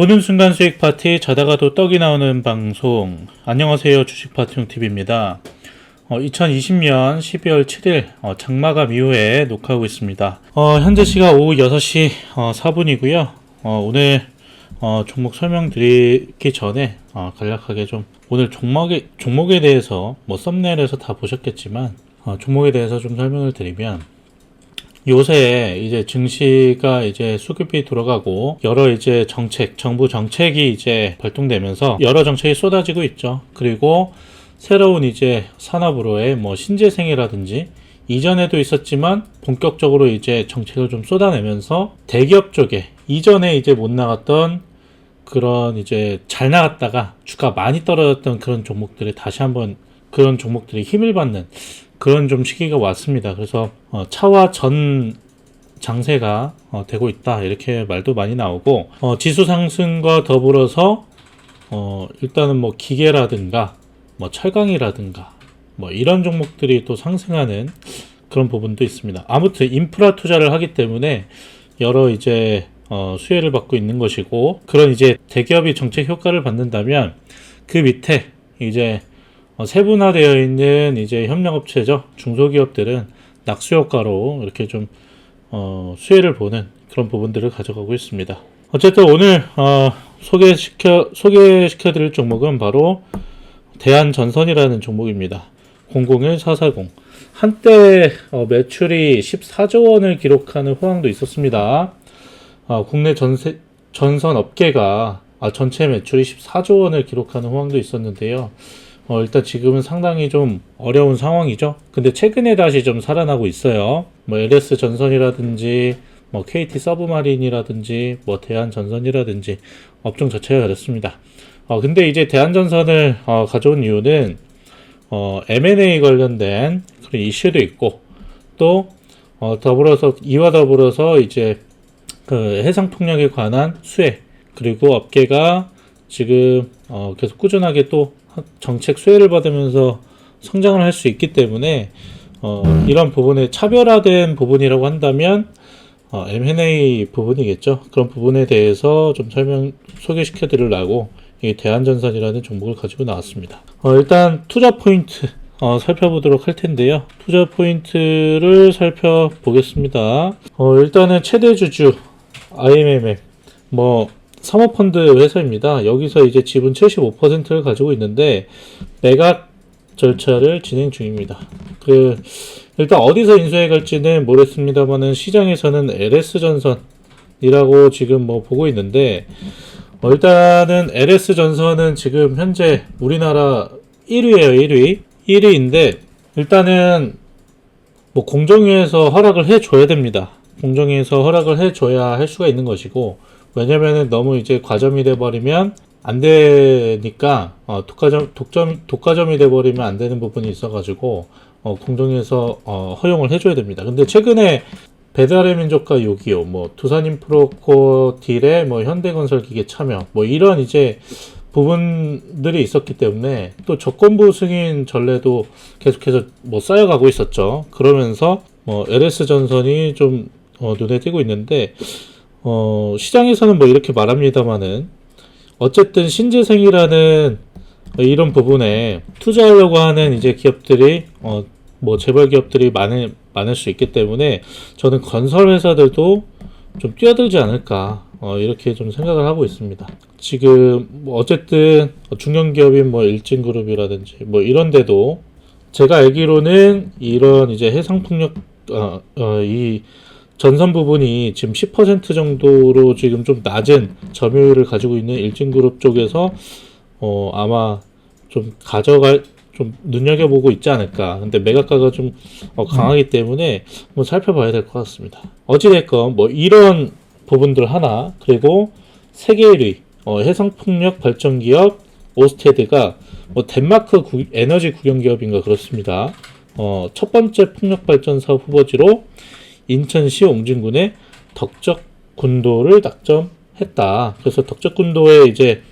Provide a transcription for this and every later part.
보는 순간 수익 파티, 자다가도 떡이 나오는 방송. 안녕하세요, 주식 파티용 TV입니다. 2020년 12월 7일 장마감 이후에 녹화하고 있습니다. 현재 시각 오후 6시 4분이고요. 오늘 종목 설명드리기 전에 간략하게 좀 오늘 종목에 대해서 썸네일에서 다 보셨겠지만 종목에 대해서 좀 설명을 드리면, 요새 이제 증시가 이제 수급이 들어가고 여러 이제 정부 정책이 이제 발동되면서 여러 정책이 쏟아지고 있죠. 그리고 새로운 이제 산업으로의 신재생이라든지 이전에도 있었지만 본격적으로 이제 정책을 좀 쏟아내면서 대기업 쪽에 이전에 이제 못 나갔던 그런 이제 잘 나갔다가 주가 많이 떨어졌던 그런 종목들이 다시 한번 그런 종목들이 힘을 받는 그런 좀 시기가 왔습니다. 그래서 차와 전 장세가 되고 있다, 이렇게 말도 많이 나오고, 지수 상승과 더불어서 일단은 기계라든가 철강이라든가 이런 종목들이 또 상승하는 그런 부분도 있습니다. 아무튼 인프라 투자를 하기 때문에 여러 이제 수혜를 받고 있는 것이고, 그런 이제 대기업이 정책 효과를 받는다면 그 밑에 이제 세분화되어 있는 이제 협력업체죠. 중소기업들은 낙수 효과로 이렇게 좀 수혜를 보는 그런 부분들을 가져가고 있습니다. 어쨌든 오늘 소개시켜 드릴 종목은 바로 대한전선이라는 종목입니다. 001440. 한때 매출이 14조 원을 기록하는 호황도 있었습니다. 국내 전선 업계가 전체 매출이 14조 원을 기록하는 호황도 있었는데요. 일단 지금은 상당히 좀 어려운 상황이죠. 근데 최근에 다시 좀 살아나고 있어요. LS 전선이라든지 KT 서브마린이라든지 대한전선이라든지 업종 자체가 그렇습니다. 근데 이제 대한전선을 가져온 이유는 M&A 관련된 그런 이슈도 있고, 또 이와 더불어서 이제 그 해상풍력에 관한 수혜, 그리고 업계가 지금 계속 꾸준하게 또 정책 수혜를 받으면서 성장을 할 수 있기 때문에 이런 부분에 차별화된 부분이라고 한다면 M&A 부분이겠죠. 그런 부분에 대해서 좀 소개시켜 드리려고 이 대한전선이라는 종목을 가지고 나왔습니다. 일단 투자 포인트 살펴보도록 할 텐데요. 투자 포인트를 살펴보겠습니다. 일단은 최대 주주 IMM 사모펀드 회사입니다. 여기서 이제 지분 75%를 가지고 있는데 매각 절차를 진행 중입니다. 일단 어디서 인수해 갈지는 모르겠습니다만은 시장에서는 LS전선이라고 지금 보고 있는데, 일단은 LS전선은 지금 현재 우리나라 1위예요. 1위인데 일단은 공정위에서 허락을 해줘야 됩니다. 공정위에서 허락을 해줘야 할 수가 있는 것이고, 왜냐면은 너무 이제 과점이 돼버리면 안 되니까, 독과점이 돼버리면 안 되는 부분이 있어가지고 공정위에서 허용을 해줘야 됩니다. 근데 최근에 배달의 민족과 요기요, 두산인프로코 딜에 현대건설기계 참여, 이런 이제 부분들이 있었기 때문에 또 조건부 승인 전례도 계속해서 쌓여가고 있었죠. 그러면서 LS전선이 좀 눈에 띄고 있는데, 시장에서는 이렇게 말합니다만은 어쨌든 신재생이라는 이런 부분에 투자하려고 하는 이제 기업들이 재벌 기업들이 많을 수 있기 때문에 저는 건설 회사들도 좀 뛰어들지 않을까, 이렇게 좀 생각을 하고 있습니다. 지금 어쨌든 중견기업인 일진그룹이라든지 이런 데도 제가 알기로는 이런 이제 해상풍력 이 전선 부분이 지금 10% 정도로 지금 좀 낮은 점유율을 가지고 있는 일진그룹 쪽에서 아마 좀 눈여겨보고 있지 않을까. 근데 매각가가 좀 강하기 때문에 살펴봐야 될 것 같습니다. 어찌됐건 이런 부분들 하나, 그리고 세계 1위 해상풍력 발전기업 오스테드가 덴마크 에너지 국영기업인가 그렇습니다. 첫 번째 풍력발전 사업 후보지로 인천시 옹진군의 덕적군도를 낙점했다. 그래서 덕적군도에 이제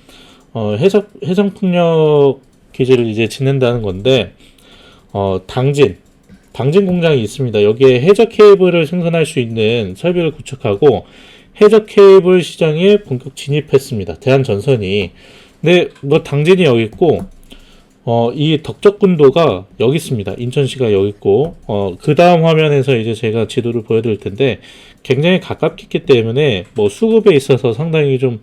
해상풍력 기지를 이제 짓는다는 건데, 당진 공장이 있습니다. 여기에 해저 케이블을 생산할 수 있는 설비를 구축하고 해저 케이블 시장에 본격 진입했습니다. 대한전선이. 근데 뭐 당진이 여기 있고 이 덕적군도가 여기 있습니다. 인천시가 여기 있고 그 다음 화면에서 이제 제가 지도를 보여드릴 텐데 굉장히 가깝기 때문에 뭐 수급에 있어서 상당히 좀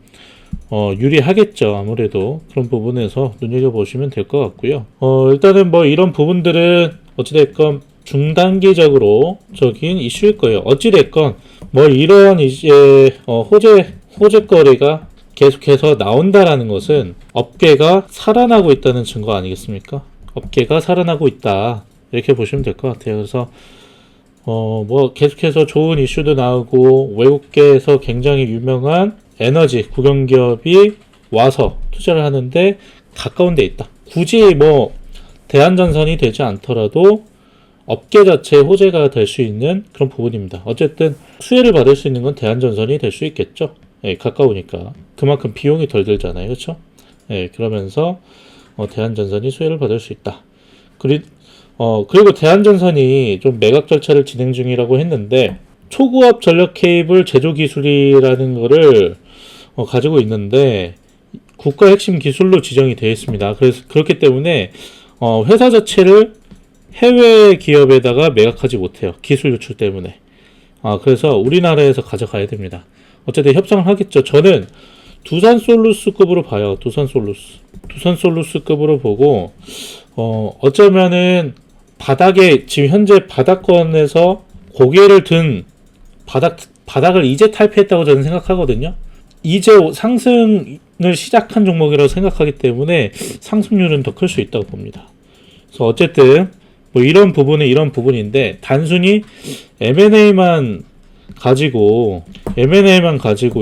유리하겠죠. 아무래도 그런 부분에서 눈여겨보시면 될 것 같고요. 일단은 뭐 이런 부분들은 어찌됐건 중단기적으로 적인 이슈일 거예요. 어찌됐건 뭐 이런 이제 호재거리가 계속해서 나온다라는 것은 업계가 살아나고 있다는 증거 아니겠습니까? 업계가 살아나고 있다 이렇게 보시면 될 것 같아요. 그래서 뭐 계속해서 좋은 이슈도 나오고 외국계에서 굉장히 유명한 에너지 국영기업이 와서 투자를 하는데 가까운 데 있다. 굳이 뭐 대한전선이 되지 않더라도 업계 자체의 호재가 될 수 있는 그런 부분입니다. 어쨌든 수혜를 받을 수 있는 건 대한전선이 될 수 있겠죠. 예, 가까우니까 그만큼 비용이 덜 들잖아요. 그렇죠? 예, 그러면서 대한전선이 수혜를 받을 수 있다. 그리고 대한전선이 좀 매각 절차를 진행 중이라고 했는데 초고압 전력 케이블 제조 기술이라는 거를 가지고 있는데 국가 핵심 기술로 지정이 되어 있습니다. 그래서 그렇기 때문에 회사 자체를 해외 기업에다가 매각하지 못해요. 기술 유출 때문에. 그래서 우리나라에서 가져가야 됩니다. 어쨌든 협상을 하겠죠. 저는 두산솔루스급으로 봐요. 두산솔루스급으로 보고 어쩌면은 바닥에 지금 현재 바닥권에서 고개를 든 바닥을 이제 탈피했다고 저는 생각하거든요. 이제 상승을 시작한 종목이라고 생각하기 때문에 상승률은 더 클 수 있다고 봅니다. 그래서 어쨌든 뭐 이런 부분인데 단순히 M&A만 가지고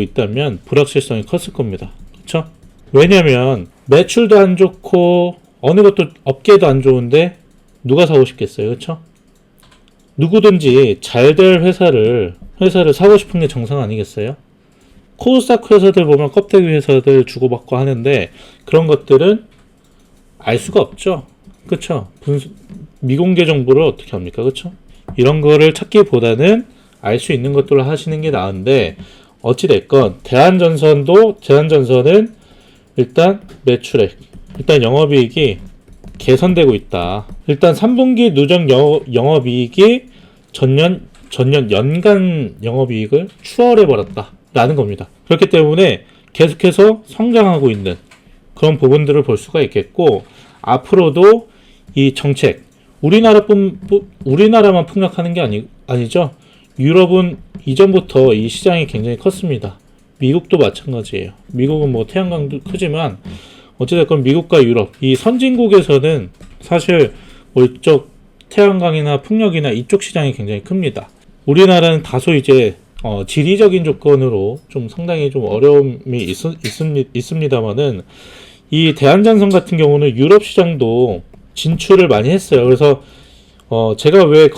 있다면 불확실성이 컸을 겁니다. 그렇죠? 왜냐면 매출도 안 좋고 어느 것도 업계도 안 좋은데 누가 사고 싶겠어요. 그렇죠? 누구든지 잘 될 회사를 사고 싶은 게 정상 아니겠어요? 코스닥 회사들 보면 껍데기 회사들 주고받고 하는데 그런 것들은 알 수가 없죠. 그쵸? 미공개 정보를 어떻게 합니까? 그쵸? 이런 거를 찾기보다는 알 수 있는 것들을 하시는 게 나은데 어찌됐건 대한전선은 일단 매출액, 일단 영업이익이 개선되고 있다. 일단 3분기 누적 영업이익이 전년 연간 영업이익을 추월해버렸다 라는 겁니다. 그렇기 때문에 계속해서 성장하고 있는 그런 부분들을 볼 수가 있겠고 앞으로도 이 정책 우리나라만 폭락하는 게 아니죠. 유럽은 이전부터 이 시장이 굉장히 컸습니다. 미국도 마찬가지예요. 미국은 뭐 태양광도 크지만 어찌됐건 미국과 유럽 이 선진국에서는 사실 뭐 이쪽 태양광이나 풍력이나 이쪽 시장이 굉장히 큽니다. 우리나라는 다소 이제 지리적인 조건으로 좀 상당히 좀 어려움이 있습니다만은 이 대한전선 같은 경우는 유럽 시장도 진출을 많이 했어요. 그래서 제가 왜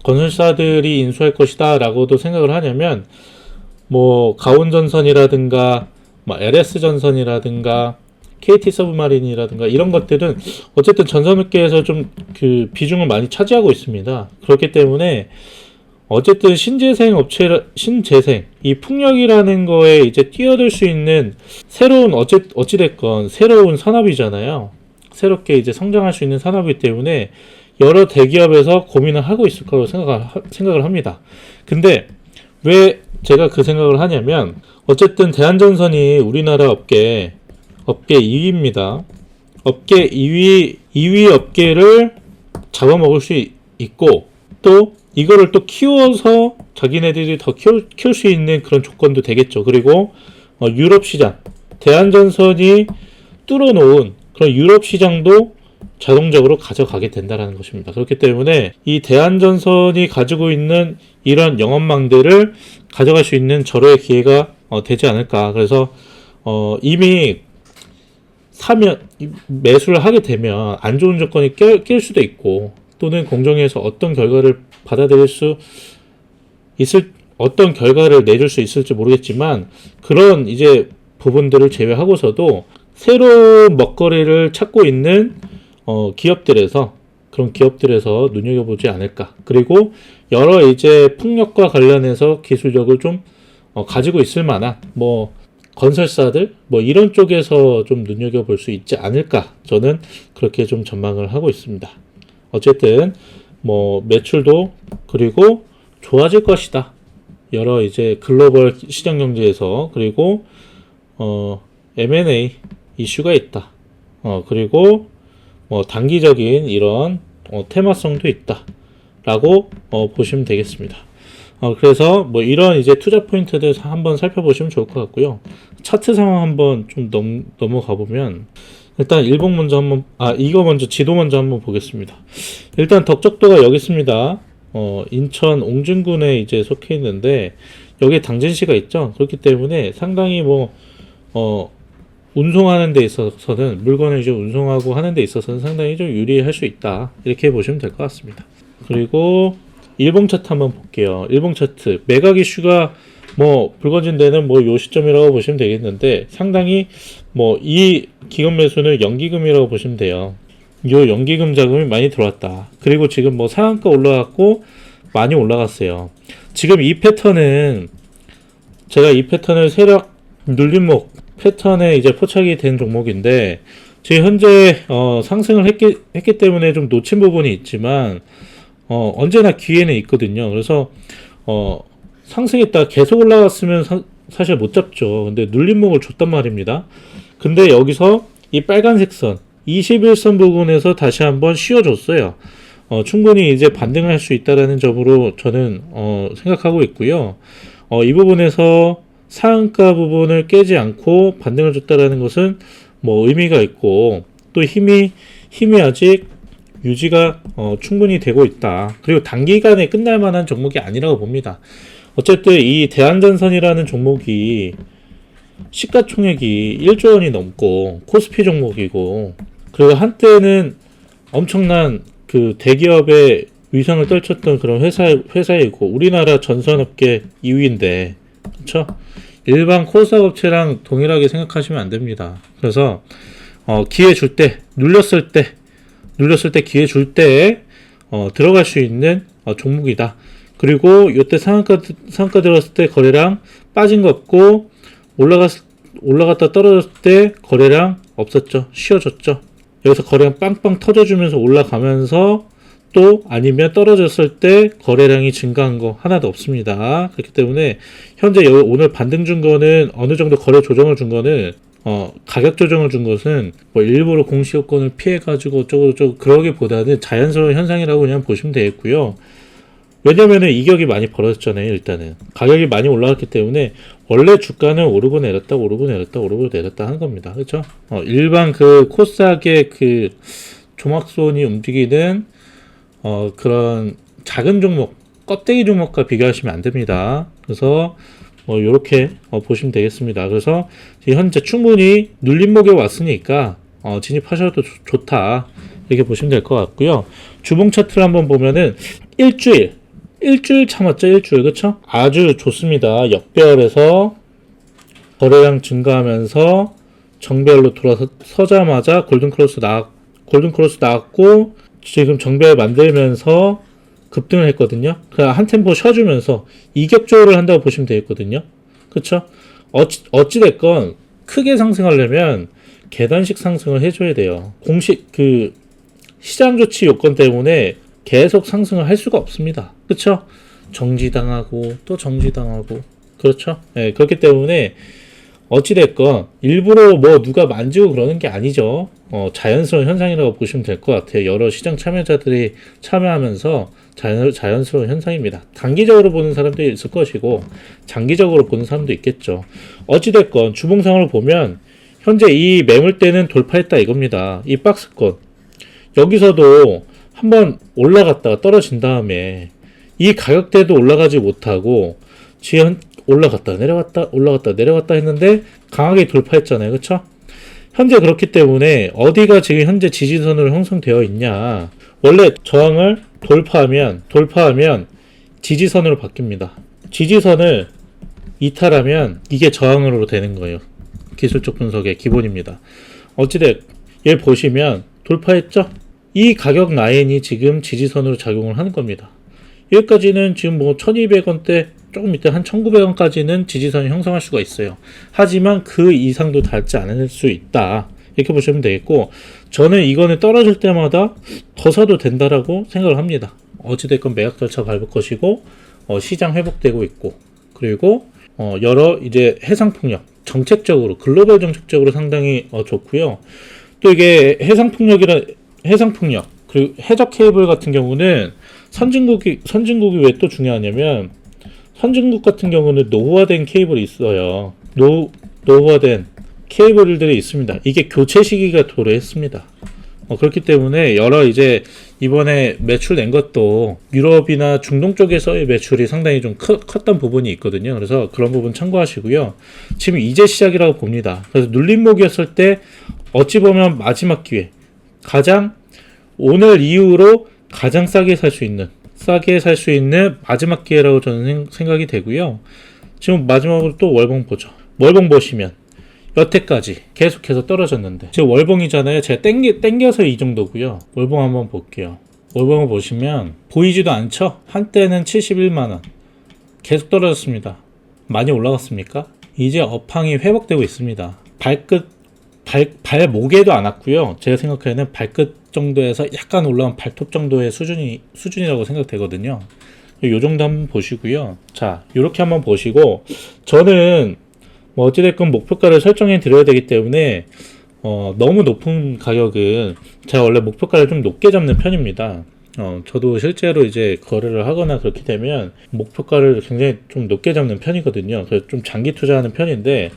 건설사들이 인수할 것이다 라고도 생각을 하냐면 뭐 가온전선이라든가 뭐 LS전선이라든가 KT서브마린이라든가 이런 것들은 어쨌든 전선업계에서 좀 그 비중을 많이 차지하고 있습니다. 그렇기 때문에 어쨌든 신재생 이 풍력이라는 거에 이제 뛰어들 수 있는 새로운 어찌됐건 새로운 산업이잖아요. 새롭게 이제 성장할 수 있는 산업이기 때문에 여러 대기업에서 고민을 하고 있을 거라고 생각을 합니다. 근데 왜 제가 그 생각을 하냐면 어쨌든 대한전선이 우리나라 업계 2위입니다. 업계 2위 업계를 잡아먹을 수 있고 또 이거를 또 키워서 자기네들이 더 키울 수 있는 그런 조건도 되겠죠. 그리고 유럽 시장, 대한전선이 뚫어놓은 그런 유럽 시장도 자동적으로 가져가게 된다는 것입니다. 그렇기 때문에 이 대한전선이 가지고 있는 이런 영업망들을 가져갈 수 있는 절호의 기회가 되지 않을까. 그래서 이미 매수를 하게 되면 안 좋은 조건이 낄 수도 있고 또는 공정위에서 어떤 결과를 어떤 결과를 내줄 수 있을지 모르겠지만 그런 이제 부분들을 제외하고서도 새로운 먹거리를 찾고 있는 기업들에서 그런 기업들에서 눈여겨보지 않을까. 그리고 여러 이제 풍력과 관련해서 기술력을 좀 가지고 있을 만한 뭐 건설사들 뭐 이런 쪽에서 좀 눈여겨볼 수 있지 않을까. 저는 그렇게 좀 전망을 하고 있습니다. 어쨌든 뭐 매출도 그리고 좋아질 것이다. 여러 이제 글로벌 시장 경제에서 그리고 M&A 이슈가 있다. 그리고 뭐 단기적인 이런 테마성도 있다라고 보시면 되겠습니다. 그래서 뭐 이런 이제 투자 포인트들 한번 살펴보시면 좋을 것 같고요. 차트 상황 한번 좀 넘어가 보면 일단 일봉 먼저 한번 이거 먼저 지도 먼저 한번 보겠습니다. 일단 덕적도가 여기 있습니다. 인천 옹진군에 이제 속해 있는데 여기 당진시가 있죠. 그렇기 때문에 상당히 뭐 운송하는 데 있어서는 물건을 이제 운송하고 하는 데 있어서는 상당히 좀 유리할 수 있다. 이렇게 보시면 될 것 같습니다. 그리고 일봉 차트 한번 볼게요. 일봉 차트 매각 이슈가 뭐 불거진 데는 뭐 요 시점이라고 보시면 되겠는데 상당히 뭐 이 기금 매수는 연기금이라고 보시면 돼요. 요 연기금 자금이 많이 들어왔다. 그리고 지금 뭐 상한가 올라갔고 많이 올라갔어요. 지금 이 패턴은 제가 이 패턴을 세력 눌림목 패턴에 이제 포착이 된 종목인데 지금 현재 상승을 했기 때문에 좀 놓친 부분이 있지만 언제나 기회는 있거든요. 그래서 상승했다 계속 올라갔으면 사실 못 잡죠. 근데 눌림목을 줬단 말입니다. 근데 여기서 이 빨간색 선 21선 부분에서 다시 한번 씌워줬어요. 충분히 이제 반등을 할 수 있다라는 점으로 저는 생각하고 있고요. 이 부분에서 상한가 부분을 깨지 않고 반등을 줬다라는 것은 뭐 의미가 있고 또 힘이 아직 유지가 충분히 되고 있다. 그리고 단기간에 끝날 만한 종목이 아니라고 봅니다. 어쨌든 이 대한전선이라는 종목이 시가총액이 1조 원이 넘고 코스피 종목이고 그리고 한때는 엄청난 그 대기업의 위상을 떨쳤던 그런 회사이고 우리나라 전선업계 2위인데 그렇죠? 일반 코스닥 업체랑 동일하게 생각하시면 안 됩니다. 그래서 기회 줄 때 눌렸을 때 기회 줄 때 들어갈 수 있는 종목이다. 그리고 이때 상한가 들었을 때 거래량 빠진 거 없고 올라갔다 떨어졌을 때 거래량 없었죠. 쉬어졌죠. 여기서 거래량 빵빵 터져주면서 올라가면서 또 아니면 떨어졌을 때 거래량이 증가한 거 하나도 없습니다. 그렇기 때문에 현재 오늘 반등 준 거는 어느 정도 거래 조정을 준 거는 가격 조정을 준 것은 뭐 일부러 공시효과를 피해 가지고 어쩌고 그러기보다는 자연스러운 현상이라고 그냥 보시면 되겠고요. 왜냐면은 이격이 많이 벌어졌잖아요. 일단은 가격이 많이 올라갔기 때문에 원래 주가는 오르고 내렸다 하는 겁니다. 그렇죠? 일반 그 코스닥의 그 조막손이 움직이는 그런 작은 종목, 껍데기 종목과 비교하시면 안 됩니다. 그래서 요렇게 보시면 되겠습니다. 그래서 현재 충분히 눌림목에 왔으니까 진입하셔도 좋다. 이렇게 보시면 될 것 같고요. 주봉 차트를 한번 보면은 일주일 참았죠. 일주일. 그쵸? 아주 좋습니다. 역배열에서 거래량 증가하면서 정배열로 돌아서자마자 골든크로스 나왔고 지금 정배열 만들면서 급등을 했거든요. 그냥 한 템포 쉬어주면서 이격조를 한다고 보시면 되겠거든요. 그쵸? 어찌됐건 크게 상승하려면 계단식 상승을 해줘야 돼요. 공식 시장 조치 요건 때문에 계속 상승을 할 수가 없습니다. 그쵸? 정지당하고 또 정지당하고 그렇죠? 네, 그렇기 때문에 어찌됐건 일부러 뭐 누가 만지고 그러는 게 아니죠. 자연스러운 현상이라고 보시면 될 것 같아요. 여러 시장 참여자들이 참여하면서 자연스러운 현상입니다. 단기적으로 보는 사람도 있을 것이고 장기적으로 보는 사람도 있겠죠. 어찌됐건 주봉상으로 보면 현재 이 매물대는 돌파했다 이겁니다. 이 박스권 여기서도 한번 올라갔다가 떨어진 다음에 이 가격대도 올라가지 못하고 지금 올라갔다 내려갔다 했는데 강하게 돌파했잖아요. 그쵸? 현재 그렇기 때문에 어디가 지금 현재 지지선으로 형성되어 있냐, 원래 저항을 돌파하면 지지선으로 바뀝니다. 지지선을 이탈하면 이게 저항으로 되는 거예요. 기술적 분석의 기본입니다. 어찌됐 얘 보시면 돌파했죠? 이 가격 라인이 지금 지지선으로 작용을 하는 겁니다. 여기까지는 지금 뭐 1200원대 조금 밑에 한 1900원까지는 지지선이 형성할 수가 있어요. 하지만 그 이상도 닿지 않을 수 있다. 이렇게 보시면 되겠고, 저는 이거는 떨어질 때마다 더 사도 된다라고 생각을 합니다. 어찌됐건 매각 절차 밟을 것이고, 시장 회복되고 있고, 그리고 여러 이제 해상폭력 정책적으로 글로벌 정책적으로 상당히 좋고요. 또 이게 해상폭력 그리고 해적 케이블 같은 경우는 선진국이 왜 또 중요하냐면, 선진국 같은 경우는 노후화된 케이블이 있어요. 노후화된 케이블들이 있습니다. 이게 교체 시기가 도래했습니다. 그렇기 때문에 여러 이제 이번에 매출 낸 것도 유럽이나 중동 쪽에서의 매출이 상당히 좀 컸던 부분이 있거든요. 그래서 그런 부분 참고하시고요. 지금 이제 시작이라고 봅니다. 그래서 눌림목이었을 때 어찌 보면 마지막 기회, 오늘 이후로 가장 싸게 살 수 있는 마지막 기회라고 저는 생각이 되고요. 지금 마지막으로 또 월봉 보죠. 월봉 보시면 여태까지 계속해서 떨어졌는데 지금 월봉이잖아요. 제가 땡겨서 이 정도고요. 월봉 한번 볼게요. 월봉을 보시면 보이지도 않죠? 한때는 71만원 계속 떨어졌습니다. 많이 올라갔습니까? 이제 업황이 회복되고 있습니다. 발목에도 안 왔고요. 제가 생각하기에는 발끝 정도에서 약간 올라온 발톱 정도의 수준이라고 생각되거든요. 요 정도 한번 보시고요. 자, 요렇게 한번 보시고, 저는 뭐 어찌됐건 목표가를 설정해 드려야 되기 때문에 너무 높은 가격은 제가 원래 목표가를 좀 높게 잡는 편입니다. 저도 실제로 이제 거래를 하거나 그렇게 되면 목표가를 굉장히 좀 높게 잡는 편이거든요. 그래서 좀 장기 투자하는 편인데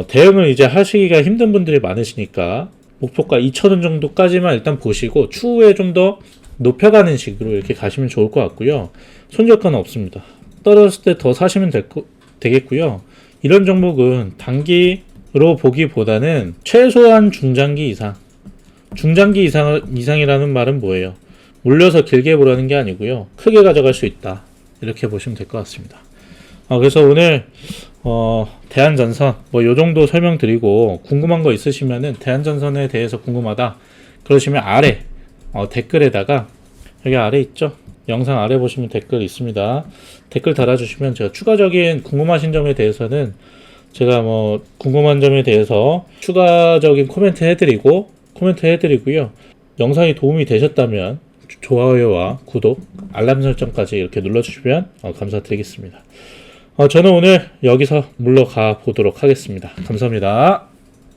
대응을 이제 하시기가 힘든 분들이 많으시니까 목표가 2,000원 정도까지만 일단 보시고 추후에 좀 더 높여가는 식으로 이렇게 가시면 좋을 것 같고요. 손절가는 없습니다. 떨어졌을 때 더 사시면 되겠고요. 이런 종목은 단기로 보기보다는 최소한 중장기 이상이라는 말은 뭐예요? 물려서 길게 보라는 게 아니고요. 크게 가져갈 수 있다. 이렇게 보시면 될 것 같습니다. 그래서 오늘 대한전선 요 정도 설명드리고 궁금한 거 있으시면은 대한전선에 대해서 궁금하다 그러시면 아래 댓글에다가 여기 아래 있죠? 영상 아래 보시면 댓글 있습니다. 댓글 달아주시면 제가 추가적인 궁금하신 점에 대해서는 제가 궁금한 점에 대해서 추가적인 코멘트 해드리고요. 영상이 도움이 되셨다면 좋아요와 구독, 알람 설정까지 이렇게 눌러주시면 감사드리겠습니다. 저는 오늘 여기서 물러가 보도록 하겠습니다. 감사합니다.